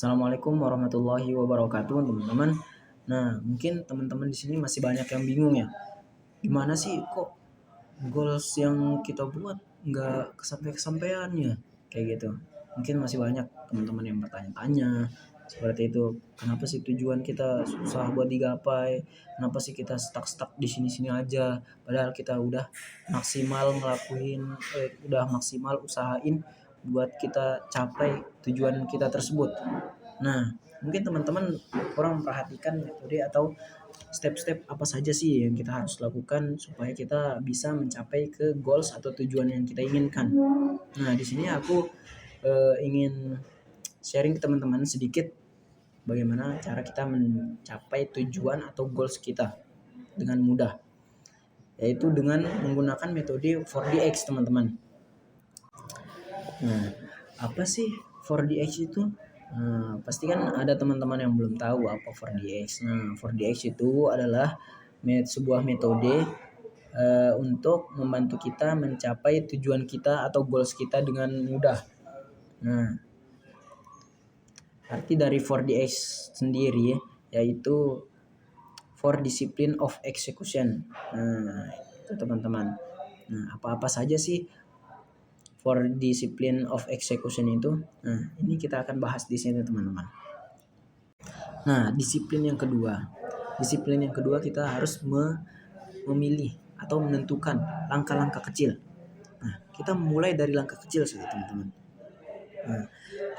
Assalamualaikum warahmatullahi wabarakatuh, teman-teman. Nah, mungkin teman-teman di sini masih banyak yang bingung ya. Gimana sih kok goals yang kita buat nggak kesampaiannya kayak gitu. Mungkin masih banyak teman-teman yang bertanya-tanya seperti itu. Kenapa sih tujuan kita susah buat digapai? Kenapa sih kita stuck di sini-sini aja? Padahal kita udah maksimal usahain buat kita capai tujuan kita tersebut. Nah, mungkin teman-teman kurang memperhatikan metode atau step-step apa saja sih yang kita harus lakukan supaya kita bisa mencapai ke goals atau tujuan yang kita inginkan. Nah, di sini aku ingin sharing ke teman-teman sedikit bagaimana cara kita mencapai tujuan atau goals kita dengan mudah, yaitu dengan menggunakan metode 4DX, teman-teman. Nah, apa sih 4DX itu? Nah, pasti kan ada teman-teman yang belum tahu apa 4DX. Nah, 4DX itu adalah sebuah metode untuk membantu kita mencapai tujuan kita atau goals kita dengan mudah. Nah, arti dari 4DX sendiri yaitu for discipline of execution. Nah, itu teman-teman. Nah, apa-apa saja sih for discipline of execution itu? Nah, ini kita akan bahas di sini, teman-teman. Nah, disiplin yang kedua kita harus memilih atau menentukan langkah-langkah kecil. Nah, kita mulai dari langkah kecil saja, teman-teman. Nah,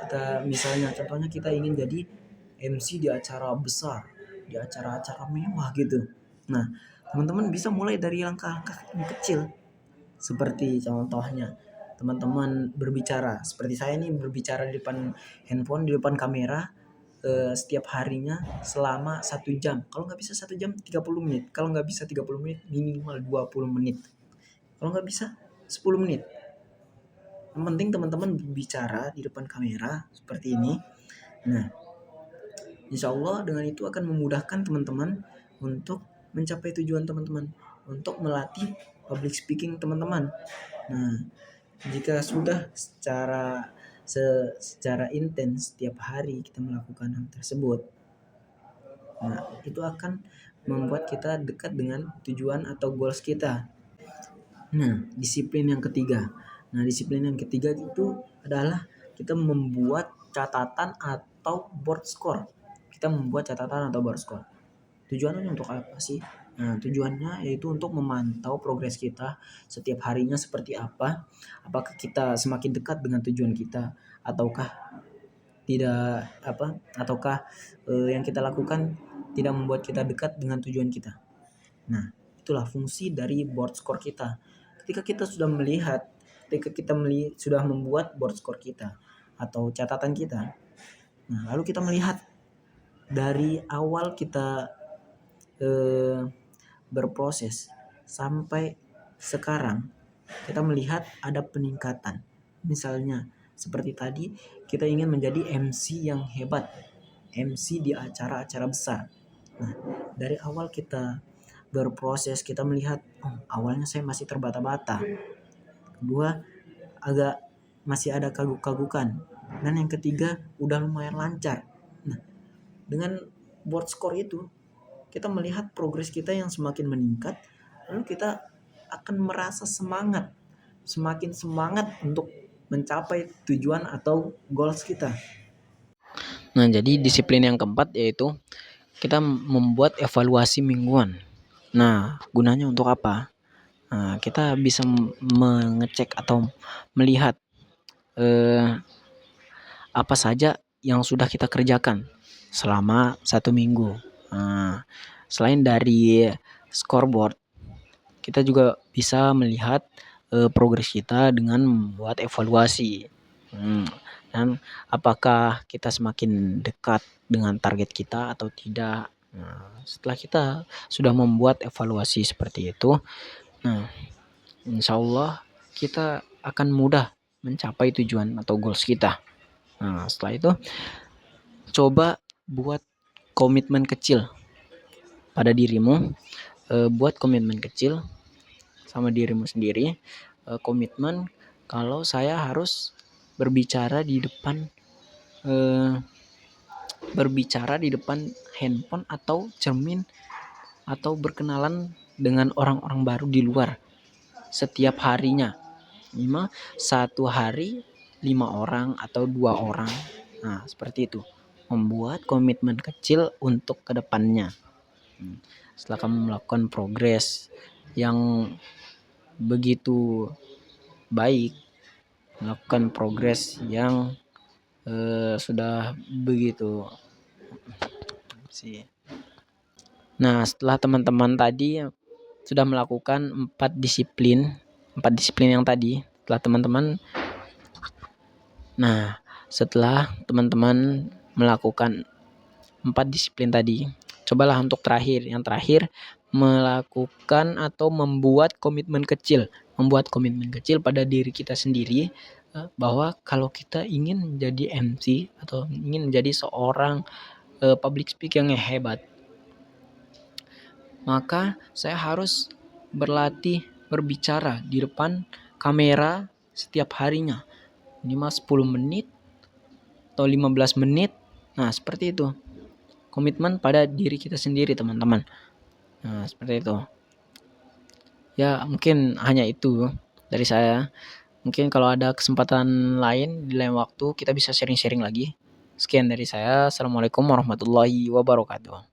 kita misalnya contohnya kita ingin jadi MC di acara besar, di acara-acara mewah gitu. Nah, teman-teman bisa mulai dari langkah-langkah yang kecil. Seperti contohnya teman-teman berbicara, seperti saya nih berbicara di depan handphone, di depan kamera setiap harinya selama 1 jam. Kalau nggak bisa 1 jam, 30 menit. Kalau nggak bisa 30 menit, minimal 20 menit. Kalau nggak bisa 10 menit. Yang penting teman-teman berbicara di depan kamera seperti ini. Nah, insya Allah dengan itu akan memudahkan teman-teman untuk mencapai tujuan teman-teman, untuk melatih public speaking teman-teman. Nah, jika sudah secara intens setiap hari kita melakukan hal tersebut, nah itu akan membuat kita dekat dengan tujuan atau goals kita. Nah, disiplin yang ketiga itu adalah kita membuat catatan atau board score. Kita membuat catatan atau board score. Tujuannya untuk apa sih? Nah, tujuannya yaitu untuk memantau progres kita setiap harinya seperti apa. Apakah kita semakin dekat dengan tujuan kita ataukah tidak ataukah yang kita lakukan tidak membuat kita dekat dengan tujuan kita. Nah, itulah fungsi dari board score kita. Ketika kita sudah membuat board score kita atau catatan kita, nah lalu kita melihat dari awal kita berproses sampai sekarang, kita melihat ada peningkatan. Misalnya seperti tadi, kita ingin menjadi MC yang hebat, MC di acara-acara besar. Nah, dari awal kita berproses, kita melihat awalnya saya masih terbata-bata, kedua agak masih ada kaguk-kagukan, dan yang ketiga udah lumayan lancar. Nah, dengan board score itu kita melihat progres kita yang semakin meningkat, lalu kita akan merasa semakin semangat untuk mencapai tujuan atau goals kita. Nah, jadi disiplin yang keempat yaitu kita membuat evaluasi mingguan. Nah, gunanya untuk apa? Nah, kita bisa mengecek atau melihat apa saja yang sudah kita kerjakan selama 1 minggu. Nah, selain dari scoreboard, kita juga bisa melihat progres kita dengan membuat evaluasi. Dan apakah kita semakin dekat dengan target kita atau tidak. Nah, setelah kita sudah membuat evaluasi seperti itu, nah, insya Allah kita akan mudah mencapai tujuan atau goals kita. Nah, setelah itu coba buat komitmen kecil pada dirimu. Buat komitmen kecil sama dirimu sendiri. Komitmen kalau saya harus berbicara di depan berbicara di depan handphone atau cermin atau berkenalan dengan orang-orang baru di luar setiap harinya. Minimal satu hari 5 orang atau 2 orang. Nah, seperti itu. Membuat komitmen kecil untuk kedepannya. Setelah kamu melakukan progres yang begitu baik, melakukan progres yang sudah begitu sih. Nah, setelah teman-teman tadi sudah melakukan 4 disiplin yang tadi, setelah teman-teman melakukan 4 disiplin tadi, cobalah untuk yang terakhir melakukan atau membuat komitmen kecil pada diri kita sendiri, bahwa kalau kita ingin jadi MC atau ingin menjadi seorang public speaker yang hebat, maka saya harus berlatih berbicara di depan kamera setiap harinya, minimal 10 menit atau 15 menit. Nah, seperti itu. Komitmen pada diri kita sendiri, teman-teman. Nah, seperti itu. Ya, mungkin hanya itu dari saya. Mungkin kalau ada kesempatan lain di lain waktu kita bisa sharing-sharing lagi. Sekian dari saya. Assalamualaikum warahmatullahi wabarakatuh.